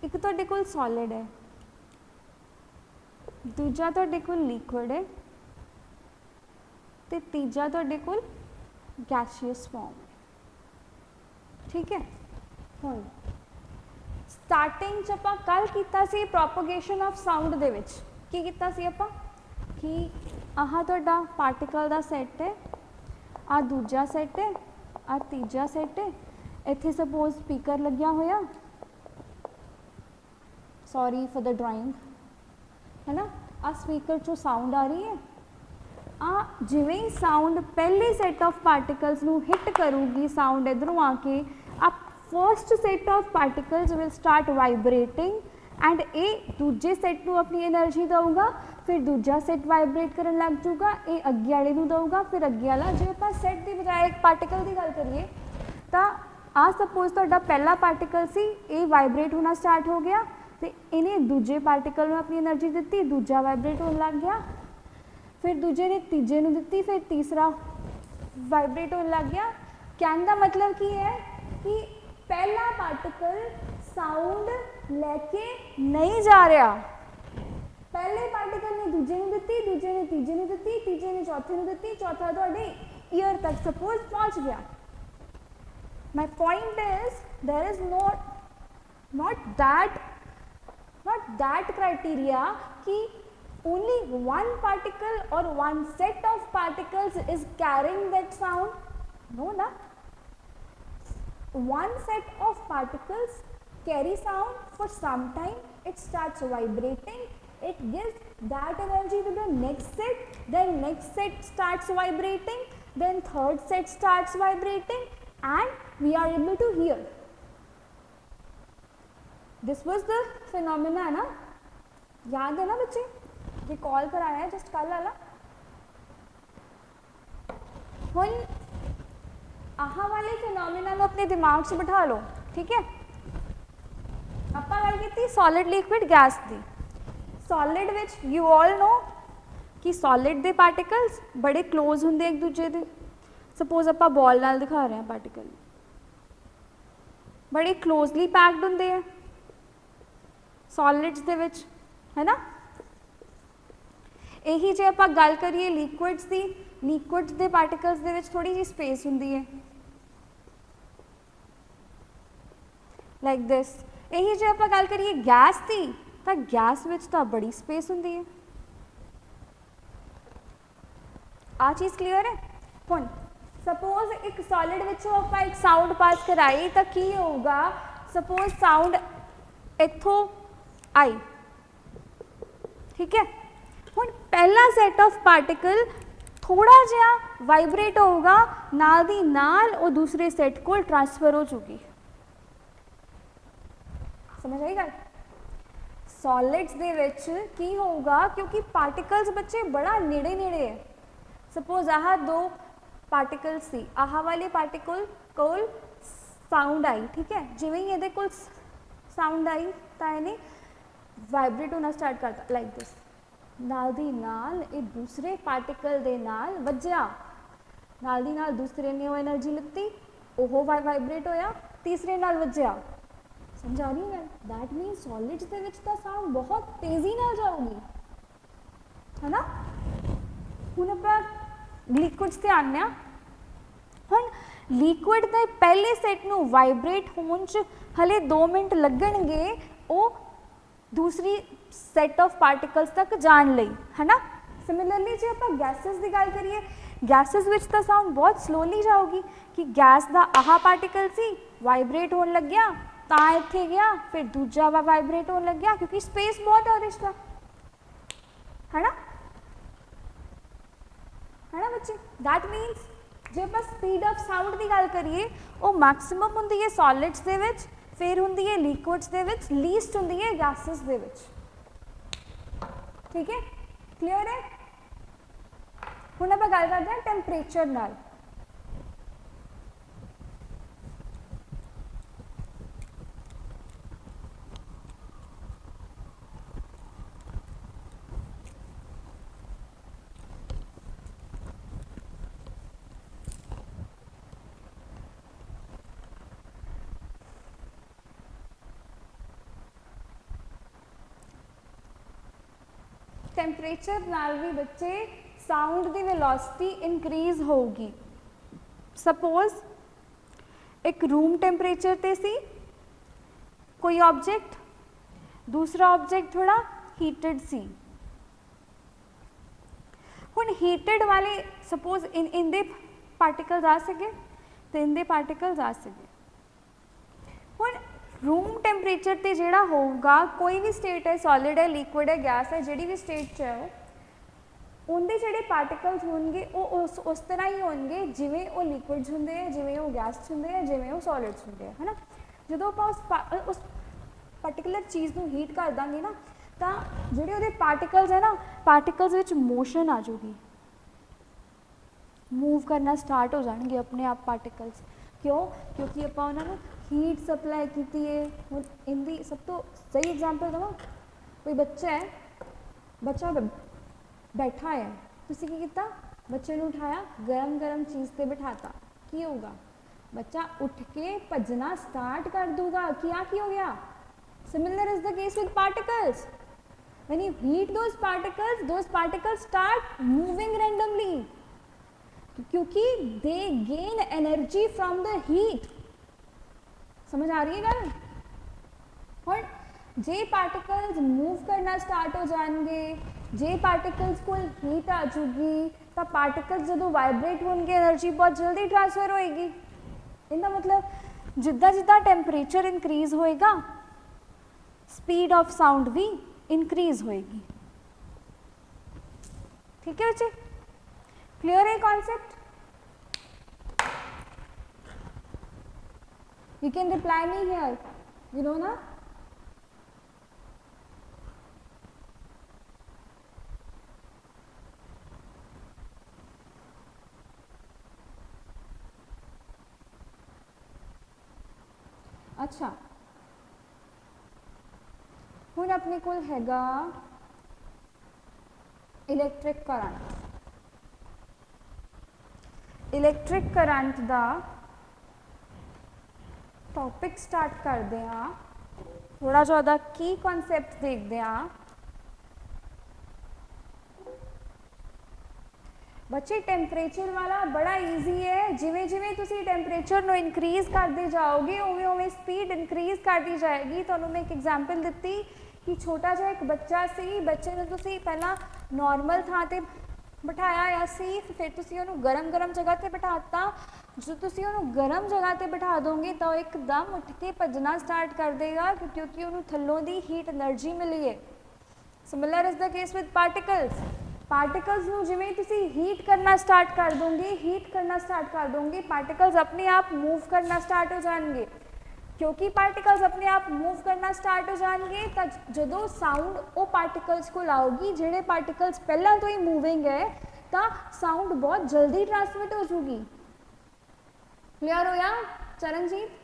A: एक तुहाडे कोल सॉलिड है, दूजा तुहाडे कोल लिक्विड है, तो तीजा तुहाडे कोल गैसियस फॉर्म। ठीक है, हुण स्टार्टिंग च आपां कल कीता सी प्रोपोगेशन ऑफ साउंड दे विच की कीता सी आपां कि आह तुहाडा पार्टिकल दा सैट है, आ दूजा सैट है, आ तीजा सैट है, इत्थे सपोज स्पीकर लग्या होया, सॉरी फॉर द ड्राइंग, है ना। आ स्पीकर चो साउंड आ रही है, आ जिवें ही साउंड पहले सैट ऑफ पार्टिकल्स नू हिट करूगी, साउंड इधरों आके आ first set of particles will start vibrating and ए दूजे सैट नू अपनी एनर्जी दूगा, फिर दूजा सैट वाइब्रेट करन लग जूगा, ये अगे वाले नू दूगा, फिर अगे वाला। जे आपां सैट की बजाय एक पार्टिकल की गल करिए तो आ सपोज तुहाडा पहला पार्टिकल सी, ये वाइब्रेट होना स्टार्ट हो गया, तो इन्हें दूजे पार्टिकल में अपनी एनर्जी दी, दूजा वाइब्रेट होने लग गया, फिर दूजे ने तीजे नू दी, फिर तीसरा वाइब्रेट होने लग गया। कहने का मतलब की है कि पहला पार्टिकल साउंड लेके नहीं जा रहा, पहले पार्टिकल ने दूजे नू दी, दूजे ने तीजे नू दी, तीजे ने चौथे नू दी, चौथा तुहाडे ईयर तक सपोज पहुंच गया। My point is there is not that criteria कि only one particle or one set of particles is carrying that sound. No, na. One set of particles carry sound for some time, it starts vibrating, it gives that energy to the next set, then next set starts vibrating, then third set starts vibrating, and we are able to hear. This was the phenomena, ना याद है ना बच्चे? ये call पर आया है just कल वाला। हुन आह वाले फिनोमिना ਨੂੰ अपने दिमाग 'ਚ ਬਿਠਾ ਲਓ, ठीक है। ਆਪਾਂ ਗੱਲ ਕੀਤੀ ਸੋਲਿਡ ਲਿਕੁਇਡ ਗੈਸ ਦੀ। ਸੋਲਿਡ ਵਿੱਚ ਯੂ ਆਲ ਨੋ ਕਿ ਸੋਲਿਡ ਦੇ ਪਾਰਟੀਕਲਸ ਬੜੇ ਕਲੋਜ਼ ਹੁੰਦੇ ਇੱਕ ਦੂਜੇ ਦੇ। ਸਪੋਜ਼ ਆਪਾਂ ਬॉल ਨਾਲ ਦਿਖਾ ਰਹੇ ਹਾਂ ਪਾਰਟੀਕਲ, ਬੜੇ ਕਲੋਜ਼ਲੀ ਪੈਕਡ ਹੁੰਦੇ ਆ ਸੋਲਿਡਸ ਦੇ ਵਿੱਚ, ਹੈ ਨਾ। ਇਹੀ ਜੇ ਆਪਾਂ ਗੱਲ ਕਰੀਏ ਲਿਕੁਇਡਸ ਦੀ, ਲਿਕੁਇਡਸ ਦੇ ਪਾਰਟੀਕਲਸ ਦੇ ਵਿੱਚ ਥੋੜੀ ਜਿਹੀ ਸਪੇਸ ਹੁੰਦੀ ਹੈ, ਲਾਈਕ ਦਿਸ। ਇਹੀ ਜੇ ਆਪਾਂ ਗੱਲ ਕਰੀਏ ਗੈਸ ਦੀ, ਤਾਂ ਗੈਸ ਵਿੱਚ ਤਾਂ ਬੜੀ ਸਪੇਸ ਹੁੰਦੀ ਹੈ। ਆ ਚੀਜ਼ ਕਲੀਅਰ ਹੈ। ਹੁਣ ਸਪੋਜ਼ ਇੱਕ ਸੋਲਿਡ ਵਿੱਚੋਂ ਆਪਾਂ ਇੱਕ ਸਾਊਂਡ ਪਾਸ ਕਰਾਈ ਤਾਂ ਕੀ ਹੋਊਗਾ। ਸਪੋਜ਼ ਸਾਊਂਡ ਇੱਥੋਂ आई, ठीक है। हुण पहला सैट ऑफ पार्टिकल थोड़ा जिहा वाइब्रेट होगा, नाल दी नाल वो दूसरे सैट को ट्रांसफर हो चुकी। समझ आई गल। सॉलिड्स दे विच की होगा, क्योंकि पार्टिकल्स बच्चे बड़ा नेड़े नेड़े है। सपोज आह दो पार्टिकल्स सी, आह वाले पार्टिकल कोल साउंड आई, ठीक है। जिवें ही इहदे कोल साउंड आई तो इहने वाइब्रेट होना स्टार्ट करता, लाइक दिस। नाल दी नाल ये दूसरे पार्टिकल दे नाल वज्या, नाल दी नाल दूसरे ने वो एनर्जी लिती, वो वाइब्रेट होया, तीसरे नाल वज्या। समझ आ रही है। दैट मीन सॉलिड्स दे विच दा साउंड बहुत तेजी नाल जाऊगी, है ना। हुण आपां लिक्विड्स ते आने आ। हुण लिक्विड दे पहले सैट नूं वाइब्रेट होण च हले 2 मिनट लगणगे वो दूसरी सैट ऑफ पार्टिकल्स तक जान लई, है ना। सिमिलरली जो आप गैसेस की गल करिए, गैसेस विच तो साउंड बहुत स्लोली जाऊगी कि गैस का आह पार्टिकल सी वाइब्रेट होने लग गया, तो इत्थे गया, फिर दूजा वाइब्रेट होने लग गया, क्योंकि स्पेस बहुत है उसका, है ना, बच्चे। दैट मीनस जो आप स्पीड ऑफ साउंड की गल करिए वो मैक्सिमम होंदी है सॉलिड्स दे विच, फिर होंदी है लिक्विड्स दे विच, लीस्ट होंदी है गैसेस दे विच, ठीक है। क्लियर है। हुण आपां गल करदे हां टैंपरेचर नाल। टैंपरेचर नाल भी बच्चे साउंड की वेलोसिटी इनक्रीज होगी। सपोज एक रूम टेंपरेचर ते सी कोई ऑब्जेक्ट, दूसरा ऑब्जेक्ट थोड़ा हीटेड सी। हुण हीटेड वाले सपोज इनदे पार्टिकल्स आ सके तो इनदे पार्टिकल्स आ सके। हुण रूम टैंपरेचर ते जिहड़ा होगा, कोई भी स्टेट है, सॉलिड है, लिक्विड है, गैस है, जिहड़ी भी स्टेट च है उनके जिहड़े पार्टिकल्स होंगे वो उस तरह ही होंगे जिवें वो लिक्विड्स होंगे, जिवें वो गैस होंगे, जिवें वो सॉलिड्स होंगे, है ना। जो आप उस पर्टिकुलर चीज़ को हीट कर देंगे ना, तो जिहड़े उहदे पार्टिकल्स है ना, पार्टिकल्स विच मोशन आ जाऊगी, मूव करना स्टार्ट हो जाएंगे अपने आप पार्टिकल्स। क्यों? क्योंकि आपां उन्हां नूं हीट सप्लाई की है। हुण इनदी सब तो सही एग्जाम्पल देवां, कोई बच्चा है, बच्चा बैठा है, तुसीं की कीता, बच्चे नूं उठाया, गरम गरम चीज़ ते बिठाता, की होगा, बच्चा उठ के भजना स्टार्ट कर दूगा। क्या की हो गया। Similar is the case with particles. When you heat those particles start moving randomly, क्योंकि दे gain energy from the heat. समझ आ रही है गल। और जे पार्टिकल्स मूव करना स्टार्ट हो जाएंगे, जे पार्टिकल्स को हीट आ जाएगी, तो पार्टिकल्स जो वाइब्रेट होंगे एनर्जी बहुत जल्दी ट्रांसफर होएगी। इनका मतलब जिदा जिदा टैंपरेचर इनक्रीज होएगा, स्पीड ऑफ साउंड भी इनक्रीज होएगी। ठीक है बच्चे, क्लियर है concept. You can reply me here, you know ना। अच्छा हुण अपने कोल हैगा इलैक्ट्रिक करंट। इलैक्ट्रिक करंट का टॉपिक स्टार्ट करते हैं, थोड़ा जिहा की कॉन्सैप्ट देखते हैं। बच्चे टैंपरेचर वाला बड़ा ईजी है, जिमें जिमें तुसी टैंपरेचर नो इनक्रीज करते जाओगे उवें उवें स्पीड इनक्रीज करती जाएगी। तो मैं एक एग्जाम्पल दी कि छोटा जिहा एक बच्चा सी, बच्चे ने तुसी पहला नॉर्मल थां ते बिठाया या सी, फिर तुसी उन्होंने गरम गरम जगह पर बिठाता। जो तुसी उन्होंने गरम जगह पर बिठा दोगे तो एकदम उठ के भजना स्टार्ट कर देगा, क्योंकि उन्होंने थल्लों की हीट एनर्जी मिली है। Similar is the case with particles. Particles ਨੂੰ ਜਿਵੇਂ ਤੁਸੀਂ ਹੀਟ ਕਰਨਾ ਸਟਾर्ट कर दोगे, हीट करना स्टार्ट कर दोगे, पार्टिकल्स अपने आप मूव करना स्टार्ट हो जाएंगे। क्योंकि पार्टिकल्स अपने आप मूव करना स्टार्ट हो जाएंगे तो जो साउंड वो पार्टिकल्स को लाओगी, ਜਿਹੜੇ पार्टिकल्स पहला तो ही मूविंग है, तो साउंड बहुत जल्दी ट्रांसमिट हो जाएगी। क्लियर होया चरणजीत?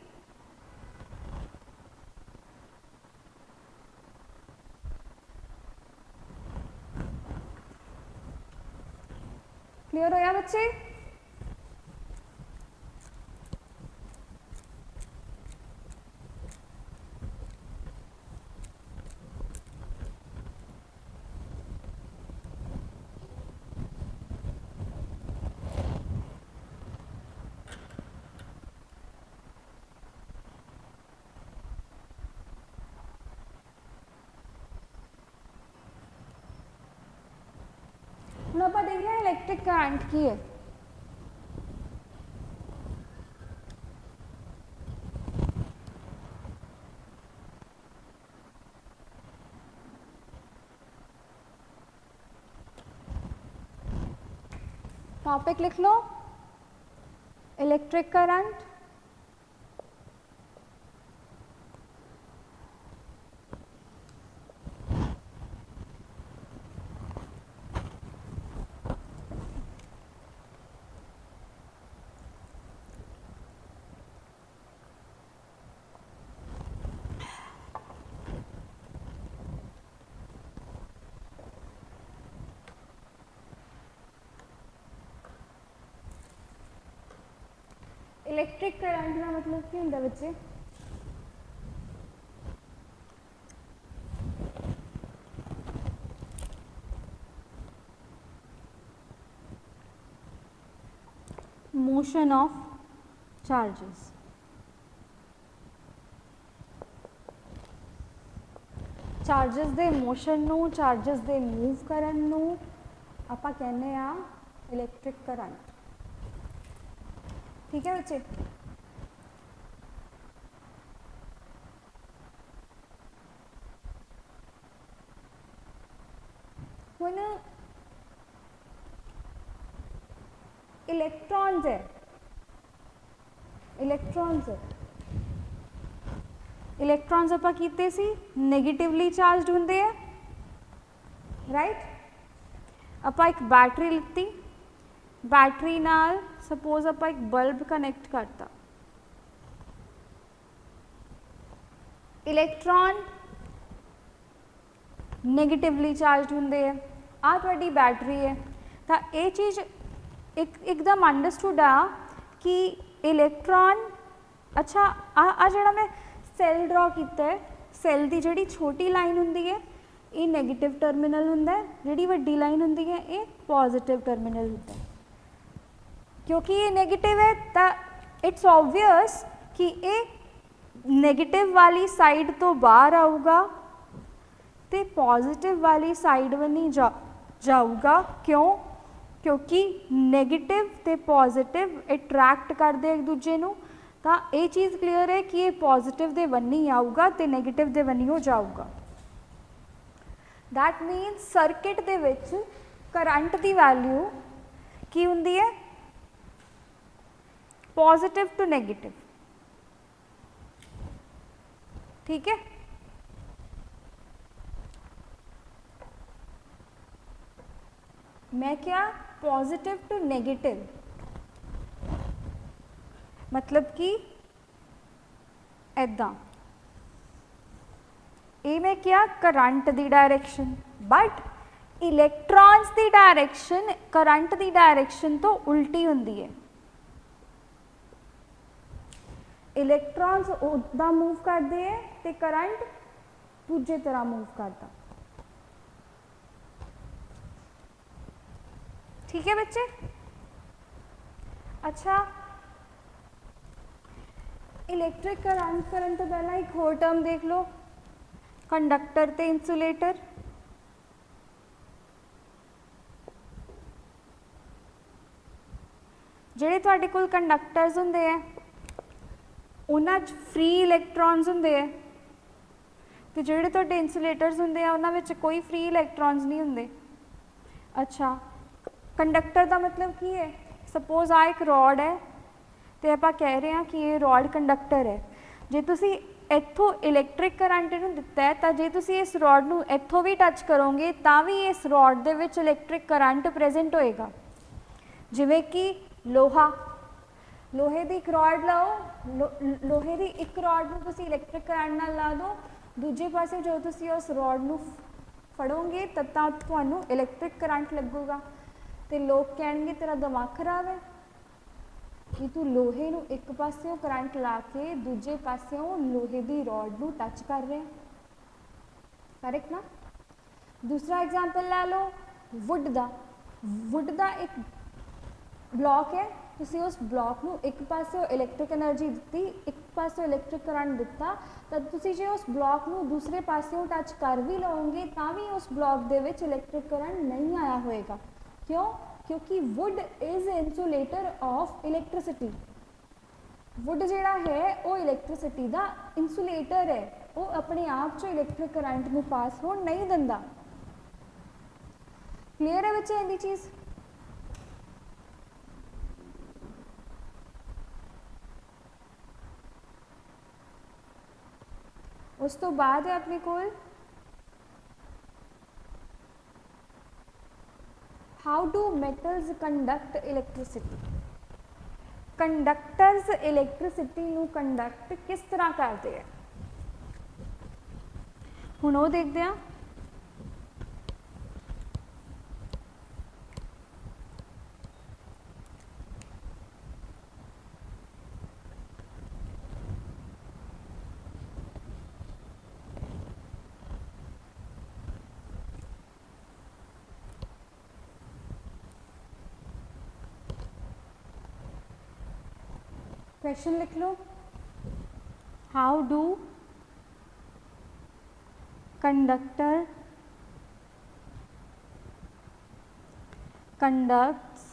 A: क्लियर होया बच्चे? आप देख रहे हैं इलेक्ट्रिक करंट की है। टॉपिक लिख लो, इलेक्ट्रिक करंट। इलैक्ट्रिक करंट का मतलब की होंगे बच्चे? Motion of charges. Charges they motion नू, चार्जेस दे मूव करन नू आपां कहने आ इलैक्ट्रिक करंट। ठीक है बच्चे? हुण इलैक्ट्रॉन्स है, इलैक्ट्रॉन्स है, इलैक्ट्रॉन्स आपां कीते सी नेगेटिवली चार्जड हुंदे आ, राइट? आपां एक बैटरी लिती, बैटरी नाल सपोज आप एक बल्ब कनैक्ट करता, इलैक्ट्रॉन नेगेटिवली चार्ज होंगे है, आ तुहाडी बैटरी है। तो ये चीज़ एकदम अंडरस्टूड आ कि इलैक्ट्रॉन, अच्छा आ जिहड़ा मैं सैल ड्रॉ किया है, सैल की जिहड़ी छोटी लाइन होंदी है ये नैगेटिव टर्मिनल होंदा है, जिहड़ी वड्डी लाइन होंदी है ये पॉजिटिव टर्मिनल होंदा है। क्योंकि ये नेगेटिव है तो इट्स ऑब्वियस कि ये नेगेटिव वाली साइड तो बाहर आऊगा तो पॉजिटिव वाली साइड बनी जाऊगा। क्यों? क्योंकि नेगेटिव ते पॉजिटिव अट्रैक्ट करते एक दूजे नू। तो ये चीज़ क्लीयर है कि ये पॉजिटिव दे वन्नी आऊगा तो नेगेटिव दे वन्नी जाऊगा। दैट मीनस सर्किट दे विच करंट की वैल्यू की हुंदी है? Positive to negative. ठीक है? मैं क्या पॉजिटिव टू नेगेटिव मतलब कि ऐदा ये मैं क्या करंट की डायरैक्शन, बट इलैक्ट्रॉन्स की डायरैक्शन करंट की डायरैक्शन तो उल्टी होंदी है। इलैक्ट्रॉन्स उदा मूव करते हैं तो करंट दूजे तरह मूव करता। ठीक है बच्चे। अच्छा, इलैक्ट्रिक करंट तो पहला एक होर टर्म देख लो, कंडक्टर ते इंसुलेटर। ਜਿਹੜੇ ਤੁਹਾਡੇ ਕੋਲ ਕੰਡਕਟਰਸ ਹੁੰਦੇ ਆ ਉਹਨਾਂ 'ਚ ਫ੍ਰੀ ਇਲੈਕਟ੍ਰॉन्स ਹੁੰਦੇ ਆ ਤੇ ਜਿਹੜੇ ਤੁਹਾਡੇ ਇਨਸੂਲੇਟਰਸ ਹੁੰਦੇ ਆ ਉਹਨਾਂ ਵਿੱਚ ਕੋਈ ਫ੍ਰੀ ਇਲੈਕਟ੍रॉन्स नहीं ਹੁੰਦੇ। अच्छा, कंडक्टर का मतलब की है, सपोज आ एक रॉड है तो आप कह रहे हैं कि ये रॉड कंडक्टर है। जे तुसी इत्थों इलैक्ट्रिक करंट इहनूं दिता है तो जे तुसी इस रॉड नूं इत्थों भी टच करोगे तो भी इस रॉड दे विच इलैक्ट्रिक करंट प्रेजेंट होएगा। जिवें कि लोहा, लोहे की एक रॉड लाओ, लोहे की एक रॉड नूं तुसी इलैक्ट्रिक करंट नाल ला दो, दूजे पासे जो तुसी उस रॉड नूं फड़ोगे तो तुहानूं इलैक्ट्रिक करंट लगूगा। तो लोग कहेंगे तेरा दिमाग खराब है कि तू लोहे नूं एक पासों करंट ला के दूजे पासों लोहे की रॉड नूं टच कर रहे हैं। करेक्ट ना। दूसरा एग्जाम्पल ला लो वुड का। वुड का एक ब्लॉक है, तुसी उस ब्लॉक नूं एक पासों इलैक्ट्रिक एनर्जी दी, एक पासों इलैक्ट्रिक करंट दिता, तो तुसी जे उस ब्लॉक नूं दूसरे पासों टच कर भी लओगे तो भी उस ब्लॉक दे विच इलैक्ट्रिक करंट नहीं आया होएगा। क्यों? क्योंकि would is insulator of electricity. Would जिहड़ा है वो इलैक्ट्रिसिटी का इंसुलेटर है, वो अपने आप चो इलैक्ट्रिक करंट नूं पास होण नहीं दिंदा। क्लीयर है बच्चे इहदी चीज़? उस तो बाद है अपने कोल how do metals conduct electricity. Conductors electricity नूं कंडक्ट किस तरह करते हैं, हुण वो देखते हैं। क्वेश्चन लिख लो, how do conductor conducts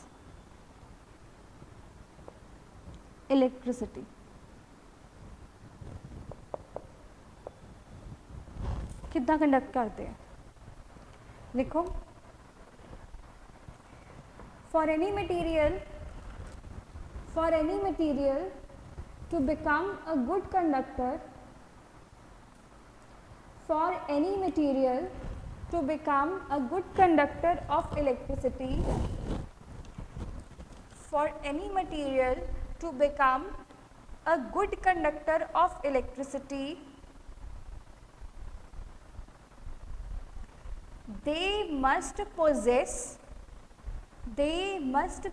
A: electricity. कितना कंडक्ट करते हैं, लिखो। For any material to become a good conductor, for any material to become a good conductor of electricity, for any material to become a good conductor of electricity, they must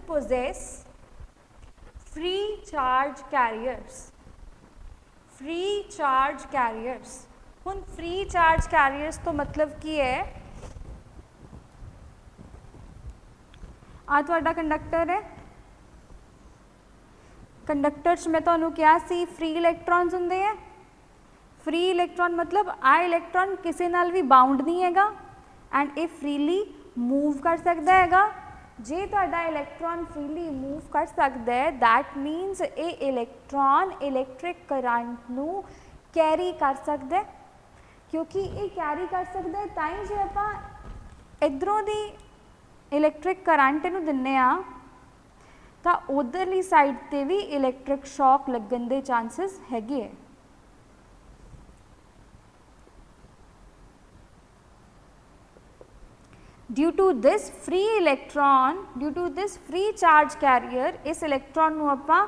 A: possess free charge carriers। Free charge carriers. हुण free charge carriers तो मतलब की है, आ तुहाडा conductor है, conductor च मैं तुहानूं कहा सी फ्री इलैक्ट्रॉन्स हुंदे है। फ्री इलैक्ट्रॉन मतलब आ इलैक्ट्रॉन किसी नाल भी बाउंड नहीं हैगा एंड ये फ्रीली मूव कर सकता हैगा। जे तुहाडा इलैक्ट्रॉन फ्रीली मूव कर सकता है दैट मीनस ये इलैक्ट्रॉन इलैक्ट्रिक करंट नूं कैरी कर सकता है। क्योंकि ये कैरी कर सकता है ताई जे आपां इधरों दी इलैक्ट्रिक करंट नूं दिन्ने आ तां उधरली साइड ते भी इलैक्ट्रिक शॉक लगन दे चांसिस हैगे। Due to this free charge carrier, इस इलैक्ट्रॉन नूं आपां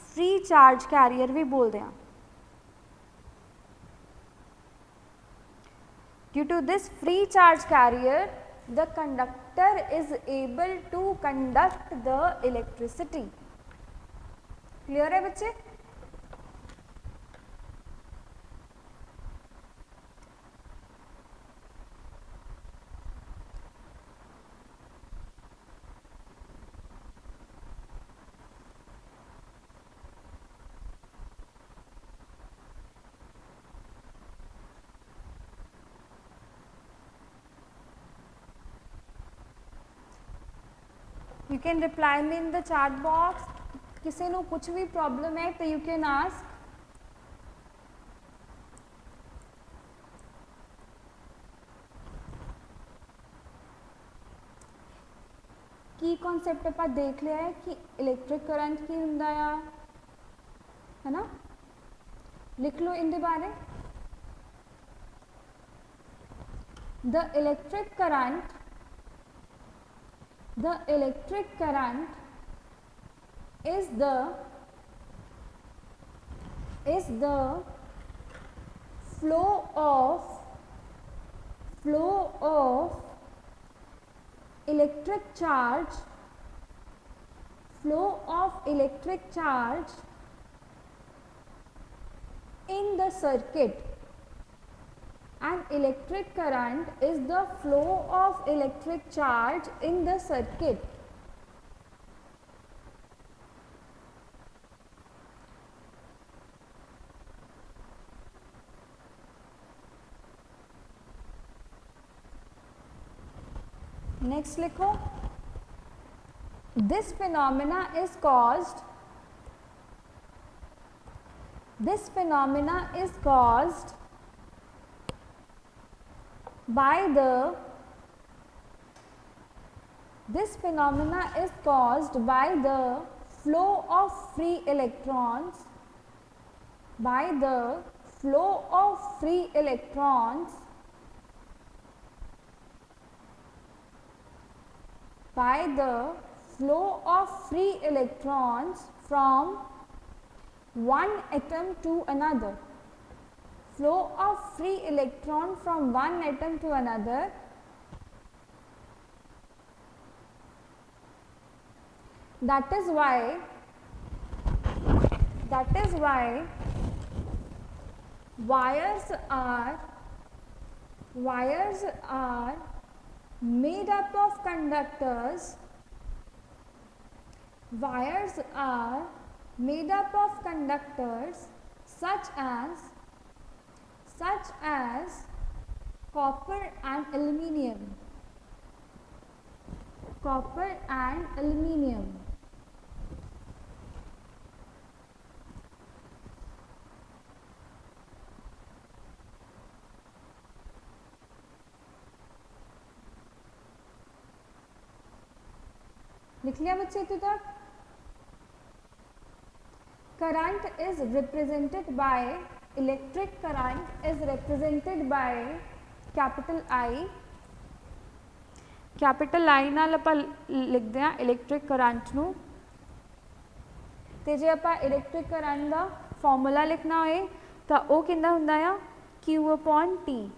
A: फ्री चार्ज कैरियर भी बोलते हैं। Due to this free charge carrier, the conductor is able to conduct the electricity. Clear है बच्चे? You can reply me in the chat box. किसी ਨੂੰ कुछ भी problem है तो you can ask. की concept ਆਪਾਂ देख लिया है कि electric current की ਹੁੰਦਾ ਆ, है ना? लिख लो इनके बारे. The electric current is the flow of electric charge in the circuit. And electric current is the flow of electric charge in the circuit. Next लिखो. This phenomena is caused by the flow of free electrons from one atom to another. Flow of free electron from one atom to another. That is why wires are made up of conductors. Wires are made up of conductors such as copper and aluminium. लिख लिया बच्चे इतने तक? Current is represented by electric current is represented by capital I. Capital I नाल ਆਪਾਂ ਲਿਖਦੇ ਹਾਂ electric current ਨੂੰ, ਤੇ ਜੇ ਆਪਾਂ ਇਲੈਕਟ੍ਰਿਕ ਕਰੰਟ ਦਾ ਫਾਰਮੂਲਾ ਲਿਖਣਾ ਹੋਏ ਤਾਂ ਉਹ ਕਿੰਨਾ ਹੁੰਦਾ ਆ Q/T,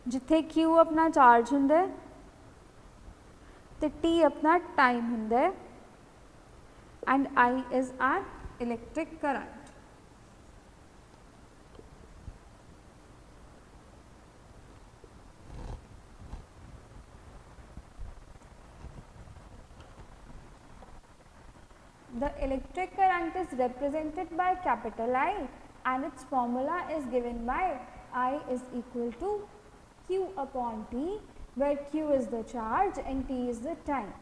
A: ਜਿੱਥੇ Q ਆਪਣਾ ਚਾਰਜ ਹੁੰਦਾ ਤੇ T ਆਪਣਾ ਟਾਈਮ ਹੁੰਦਾ and I is our electric current. The electric current is represented by capital I and its formula is given by I is equal to Q/T, where Q is the charge and T is the time.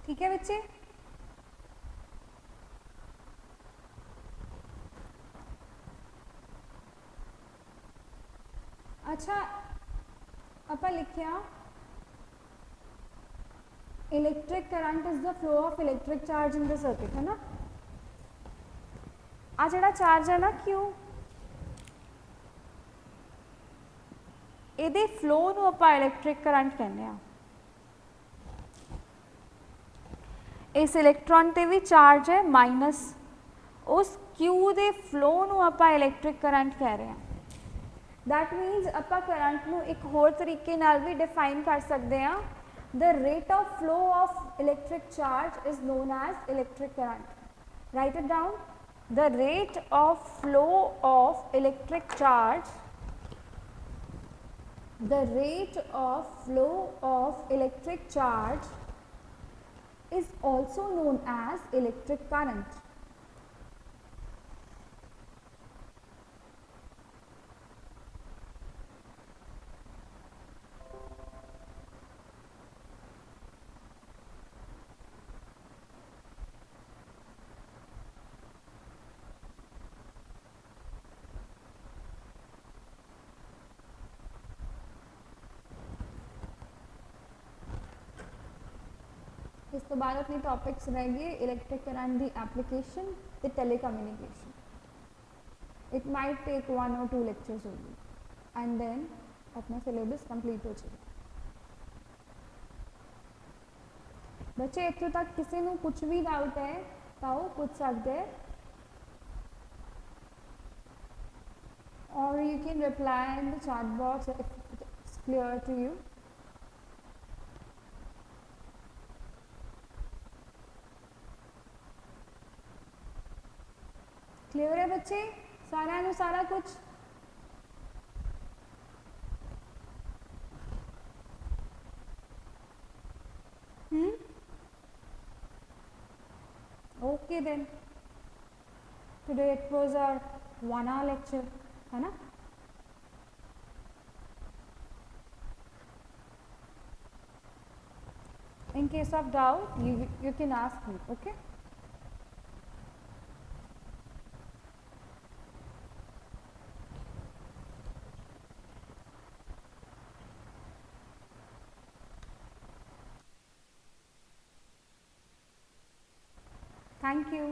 A: ठीक है बच्चे? अच्छा आप लिखिया electric current is the flow of electric charge in the circuit, है ना? आ जिहड़ा charge है ना Q, इहदे फ्लो नूं आपां इलेक्ट्रिक करंट कहने आ। इस इलेक्ट्रॉन ते भी चार्ज है माइनस, उस क्यू ਦੇ ਫਲੋ ਨੂੰ ਆਪਾਂ ਇਲੈਕਟ੍ਰਿਕ ਕਰੰਟ ਕਹਿ ਰਹੇ ਹਾਂ। दैट मीनस ਆਪਾਂ ਕਰੰਟ ਨੂੰ ਇੱਕ ਹੋਰ ਤਰੀਕੇ ਨਾਲ ਵੀ ਡਿਫਾਈਨ ਕਰ ਸਕਦੇ ਹਾਂ। the rate of flow of electric charge is known as electric current. Write it down. The rate of flow of electric charge, the rate of flow of electric charge is also known as electric current. इस तो बाद अपनी topics रहेंगे electric current दी application the telecommunication. It might take 1 or 2 lectures only and then अपना syllabus complete हो जाएगा. बच्चे इतों तक किसी को कुछ भी डाउट है तो पूछ सकते हैं और you can reply in the chat box if it's clear to you. Clear है बच्चे सारा कुछ? Okay then today it was our 1 hour lecture है ना. In case of doubt you can ask me. Okay. Thank you.